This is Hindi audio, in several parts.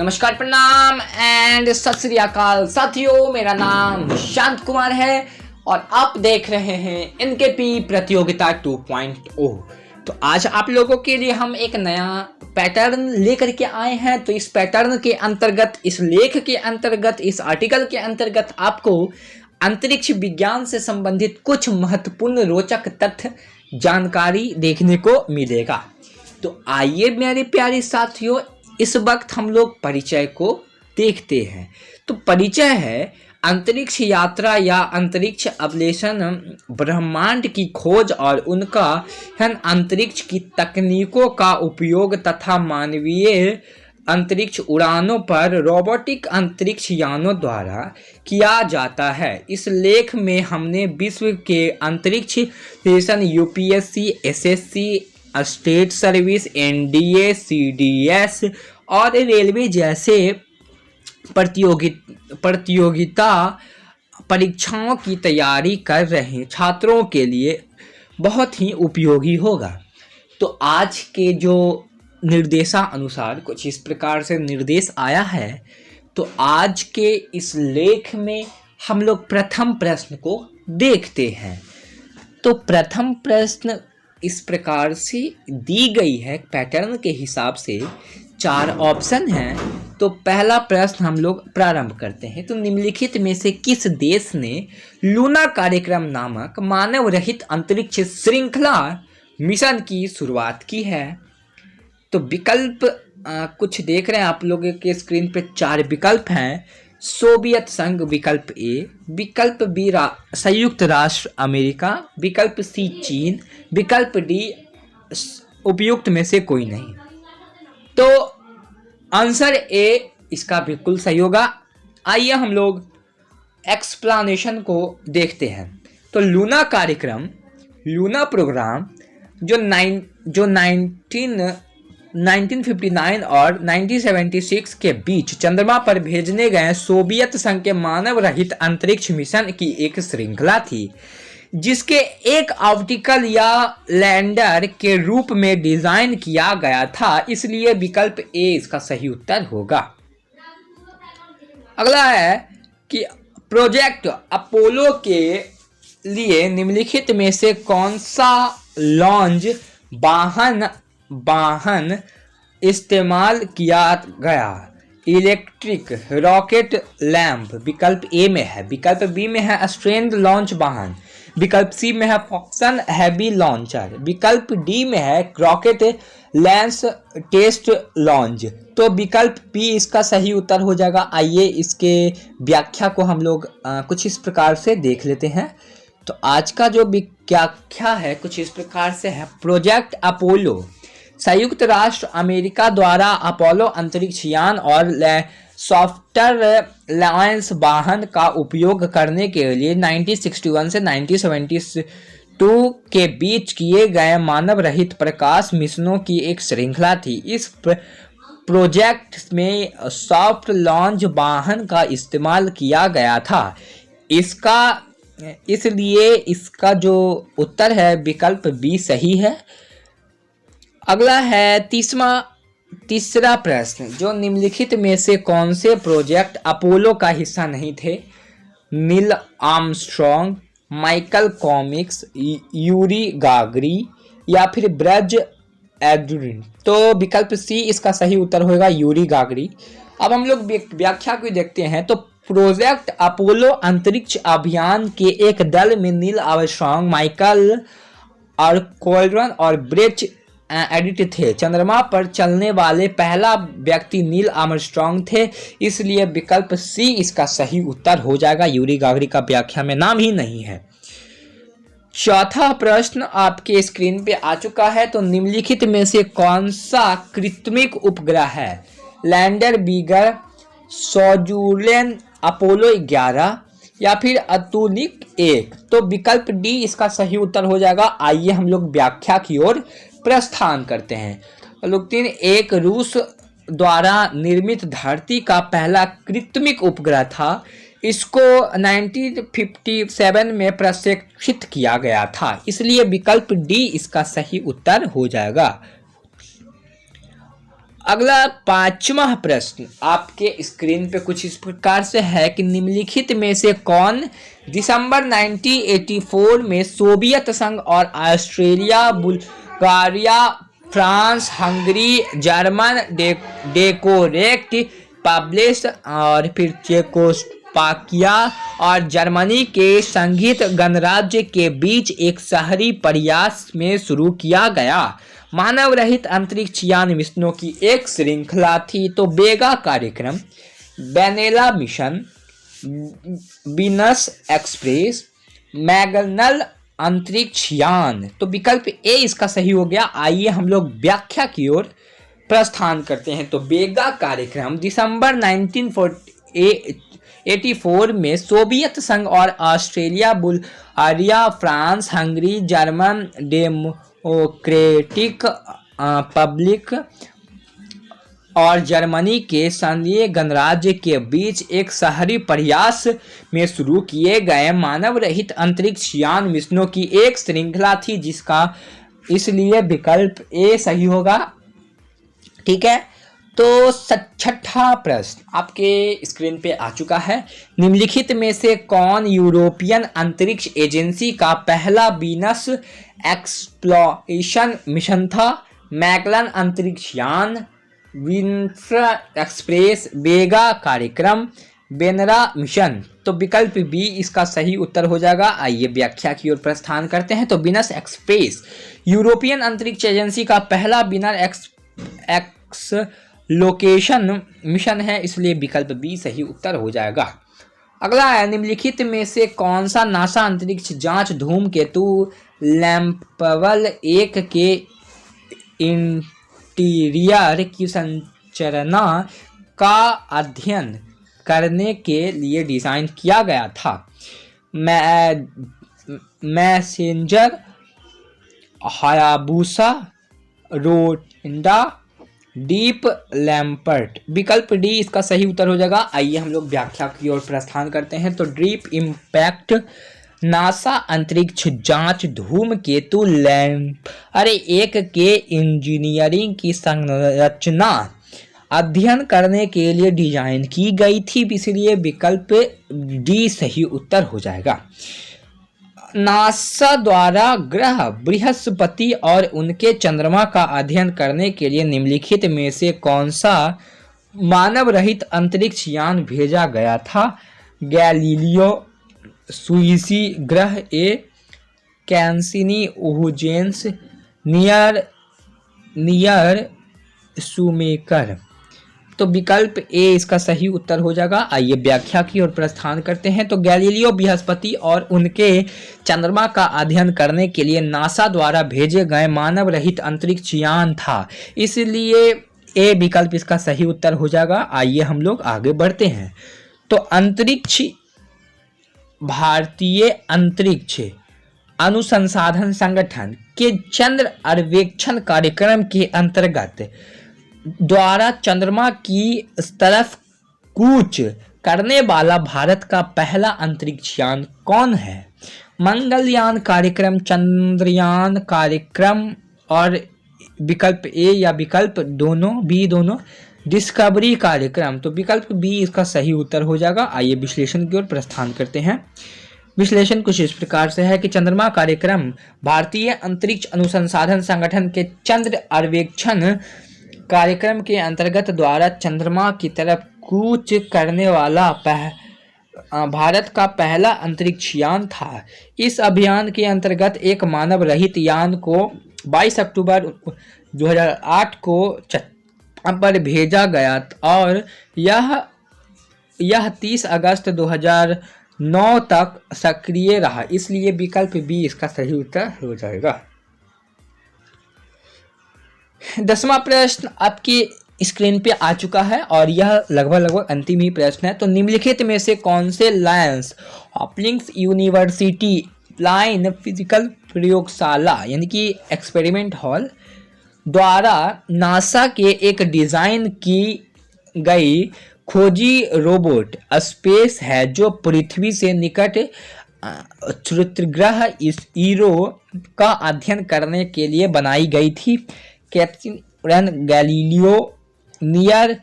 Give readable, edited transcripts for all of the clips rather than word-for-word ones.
नमस्कार, प्रणाम एंड सत श्री अकाल साथियों। मेरा नाम शांत कुमार है और आप देख रहे हैं एनकेपी प्रतियोगिता 2.0। तो आज आप लोगों के लिए हम एक नया पैटर्न लेकर के आए हैं। तो इस पैटर्न के अंतर्गत, इस लेख के अंतर्गत, इस आर्टिकल के अंतर्गत आपको अंतरिक्ष विज्ञान से संबंधित कुछ महत्वपूर्ण रोचक तथ्य जानकारी देखने को मिलेगा। तो आइए मेरे प्यारे साथियों, इस वक्त हम लोग परिचय को देखते हैं। तो परिचय है अंतरिक्ष यात्रा या अंतरिक्ष अवलेषण, ब्रह्मांड की खोज और उनका अंतरिक्ष की तकनीकों का उपयोग तथा मानवीय अंतरिक्ष उड़ानों पर रोबोटिक अंतरिक्ष यानों द्वारा किया जाता है। इस लेख में हमने विश्व के अंतरिक्ष station UPSC, SSC, state service, NDA, CDS और रेलवे जैसे प्रतियोगिता परीक्षाओं की तैयारी कर रहे छात्रों के लिए बहुत ही उपयोगी होगा। तो आज के जो निर्देशानुसार कुछ इस प्रकार से निर्देश आया है। तो आज के इस लेख में हम लोग प्रथम प्रश्न को देखते हैं। तो प्रथम प्रश्न इस प्रकार से दी गई है, पैटर्न के हिसाब से 4 ऑप्शन हैं। तो पहला प्रश्न हम लोग प्रारंभ करते हैं। तो निम्नलिखित में से किस देश ने लूना कार्यक्रम नामक मानव रहित अंतरिक्ष श्रृंखला मिशन की शुरुआत की है? तो विकल्प कुछ देख रहे हैं आप लोगों के स्क्रीन पे। 4 विकल्प हैं। सोवियत संघ विकल्प ए, विकल्प बी संयुक्त राष्ट्र अमेरिका, विकल्प सी चीन, विकल्प डी उपयुक्त में से कोई नहीं। तो आंसर ए इसका बिल्कुल सही होगा। आइए हम लोग एक्सप्लेनेशन को देखते हैं। तो लूना कार्यक्रम, लूना प्रोग्राम जो 1959 और 1976 के बीच चंद्रमा पर भेजने गए सोवियत संघ के मानव रहित अंतरिक्ष मिशन की एक श्रृंखला थी, जिसके एक ऑप्टिकल या लैंडर के रूप में डिजाइन किया गया था। इसलिए विकल्प ए इसका सही उत्तर होगा। अगला है कि प्रोजेक्ट अपोलो के लिए निम्नलिखित में से कौन सा लॉन्च वाहन इस्तेमाल किया गया? इलेक्ट्रिक रॉकेट लैंप विकल्प ए में है, विकल्प बी में है स्ट्रेंड लॉन्च वाहन, विकल्प सी में है फॉक्सन हैवी लॉन्चर, विकल्प डी में है रॉकेट लैंस टेस्ट लॉन्च। तो विकल्प बी इसका सही उत्तर हो जाएगा। आइए इसके व्याख्या को हम लोग कुछ इस प्रकार से देख लेते हैं। तो आज का जो व्याख्या है कुछ इस प्रकार से है। प्रोजेक्ट अपोलो संयुक्त राष्ट्र अमेरिका द्वारा अपोलो अंतरिक्ष यान और सॉफ्टवेयर लॉन्च वाहन का उपयोग करने के लिए 1961 से 1972 के बीच किए गए मानव रहित प्रकाश मिशनों की एक श्रृंखला थी। इस प्रोजेक्ट में सॉफ्ट लॉन्च वाहन का इस्तेमाल किया गया था। इसलिए इसका जो उत्तर है विकल्प बी सही है। अगला है तीसरा प्रश्न, जो निम्नलिखित में से कौन से प्रोजेक्ट अपोलो का हिस्सा नहीं थे? Neil Armstrong, Michael Collins, Yuri Gagarin या फिर ब्रज एल्ड्रिन। तो विकल्प सी इसका सही उत्तर होगा, यूरी गागरी। अब हम लोग व्याख्या को देखते हैं। तो प्रोजेक्ट अपोलो अंतरिक्ष अभियान के एक दल में नील आर्मस्ट्रॉन्ग, माइकल और कोल्ड्रन और ब्रिज एडिट थे। चंद्रमा पर चलने वाले पहला व्यक्ति नील आर्मस्ट्रॉन्ग थे। इसलिए विकल्प सी इसका सही उत्तर हो जाएगा। यूरी गागरी का व्याख्या में नाम ही नहीं है। चौथा प्रश्न आपके स्क्रीन पे आ चुका है। तो निम्नलिखित में से कौन सा कृत्रिम उपग्रह है? लैंडर बीगर, सोजूलेन, अपोलो 11 या फिर अतुलिक 1। तो विकल्प डी इसका सही उत्तर हो जाएगा। आइए हम लोग व्याख्या की ओर प्रस्थान करते हैं। लोग 3 रूस द्वारा निर्मित धरती का पहला कृत्रिम उपग्रह था। इसको 1957 में प्रक्षेपित किया गया था। इसलिए विकल्प डी इसका सही उत्तर हो जाएगा। अगला पांचवा प्रश्न आपके स्क्रीन पे कुछ इस प्रकार से है कि निम्नलिखित में से कौन दिसंबर 1984 में सोवियत संघ और Australia, Bulgaria, France, Hungary, German decorate publish और फिर चेकोस्लोवाकिया और जर्मनी के संघित गणराज्य के बीच एक शहरी प्रयास में शुरू किया गया। मानव रहित अंतरिक्ष यान मिशनों की एक श्रृंखला थी। तो बेगा कार्यक्रम, वेनेला मिशन, वीनस एक्सप्रेस, मैगनल अंतरिक्ष यान। तो विकल्प ए इसका सही हो गया। आइए हम लोग व्याख्या की ओर प्रस्थान करते हैं। तो बेगा कार्यक्रम दिसंबर 1984 में सोवियत संघ और Australia, Bulgaria, France, Hungary, German democratic public और जर्मनी के संघीय गणराज्य के बीच एक शहरी प्रयास में शुरू किए गए मानव रहित अंतरिक्ष यान मिशनों की एक श्रृंखला थी, जिसका इसलिए विकल्प ए सही होगा। ठीक है, तो छठा प्रश्न आपके स्क्रीन पे आ चुका है। निम्नलिखित में से कौन यूरोपियन अंतरिक्ष एजेंसी का पहला वीनस एक्सप्लोरेशन मिशन था? मैगलन अंतरिक्ष यान, वीनस एक्सप्रेस, बेगा कार्यक्रम, वेनेला मिशन। तो विकल्प बी इसका सही उत्तर हो जाएगा। आइए व्याख्या की ओर प्रस्थान करते हैं। तो वीनस एक्सप्रेस यूरोपियन अंतरिक्ष एजेंसी का पहला वीनस एक्स लोकेशन मिशन है, इसलिए विकल्प बी सही उत्तर हो जाएगा। अगला है, निम्नलिखित में से कौन सा नासा अंतरिक्ष जांच धूमकेतु लैंपवल 1 के इंटीरियर की संरचना का अध्ययन करने के लिए डिजाइन किया गया था? मैसेंजर, हायाबुसा, रोंडा, डीप लैम्पर्ट। विकल्प डी इसका सही उत्तर हो जाएगा। आइए हम लोग व्याख्या की ओर प्रस्थान करते हैं। तो डीप इम्पैक्ट नासा अंतरिक्ष जांच धूमकेतु लैंपर 1 के इंजीनियरिंग की संरचना अध्ययन करने के लिए डिजाइन की गई थी, इसलिए विकल्प डी सही उत्तर हो जाएगा। नासा द्वारा ग्रह बृहस्पति और उनके चंद्रमा का अध्ययन करने के लिए निम्नलिखित में से कौन सा मानव रहित अंतरिक्ष यान भेजा गया था? गैलीलियो, स्विसी ग्रह ए, कैसिनी, ओहुजेंस, नियर शुमेकर। तो विकल्प ए इसका सही उत्तर हो जाएगा। आइए व्याख्या की ओर प्रस्थान करते हैं। तो गैलीलियो बृहस्पति और उनके चंद्रमा का अध्ययन करने के लिए नासा द्वारा भेजे गए मानव रहित अंतरिक्ष यान था, इसलिए ए विकल्प इसका सही उत्तर हो जाएगा। आइए हम लोग आगे बढ़ते हैं। तो अंतरिक्ष भारतीय अंतरिक्ष अनुसंधान संगठन के चंद्र सर्वेक्षण कार्यक्रम के अंतर्गत द्वारा चंद्रमा की तरफ कूच करने वाला भारत का पहला अंतरिक्ष यान कौन है? मंगलयान कार्यक्रम, चंद्रयान कार्यक्रम और विकल्प ए या विकल्प दोनों डिस्कवरी कार्यक्रम। तो विकल्प बी इसका सही उत्तर हो जाएगा। आइए विश्लेषण की ओर प्रस्थान करते हैं। विश्लेषण कुछ इस प्रकार से है कि चंद्रमा कार्यक्रम भारतीय अंतरिक्ष अनुसंधान संगठन के चंद्र सर्वेक्षण कार्यक्रम के अंतर्गत द्वारा चंद्रमा की तरफ कूच करने वाला भारत का पहला अंतरिक्ष यान था। इस अभियान के अंतर्गत एक मानव रहित यान को 22 अक्टूबर 2008 को चंद्रमा पर भेजा गया और यह 30 अगस्त 2009 तक सक्रिय रहा, इसलिए विकल्प बी इसका सही उत्तर हो जाएगा। 10वां प्रश्न आपकी स्क्रीन पे आ चुका है और यह लगभग अंतिम ही प्रश्न है। तो निम्नलिखित में से कौन से Lions Hopkins university line physical प्रयोगशाला यानी कि एक्सपेरिमेंट हॉल द्वारा नासा के एक डिजाइन की गई खोजी रोबोट स्पेस है, जो पृथ्वी से निकट क्षुद्रग्रह ईरो का अध्ययन करने के लिए बनाई गई थी? कैप्टन गैलीलियो, नियर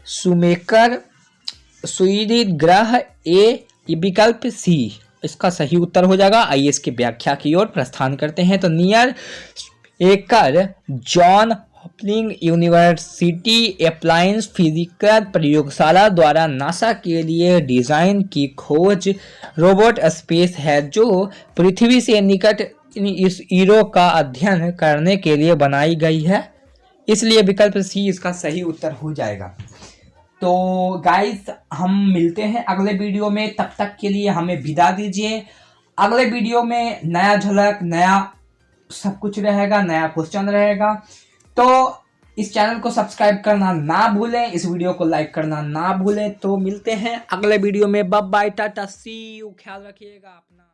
सुमेकर सूर्य ग्रह, ए विकल्प सी इसका सही उत्तर हो जाएगा। आइए इसकी व्याख्या की ओर प्रस्थान करते हैं। तो नियर एकर John Hopkins University Applied Physical प्रयोगशाला द्वारा नासा के लिए डिजाइन की खोज रोबोट स्पेस है जो पृथ्वी से निकट इस ईरो का अध्ययन करने के लिए बनाई गई है, इसलिए विकल्प सी इसका सही उत्तर हो जाएगा। तो गाइस हम मिलते हैं अगले वीडियो में, तब तक के लिए हमें विदा दीजिए। अगले वीडियो में नया झलक, नया सब कुछ रहेगा, नया क्वेश्चन रहेगा। तो इस चैनल को सब्सक्राइब करना ना भूलें, इस वीडियो को लाइक करना ना भूलें। तो मिलते हैं अगले वीडियो में। Bye bye, tata, see you, ख्याल रखिएगा अपना।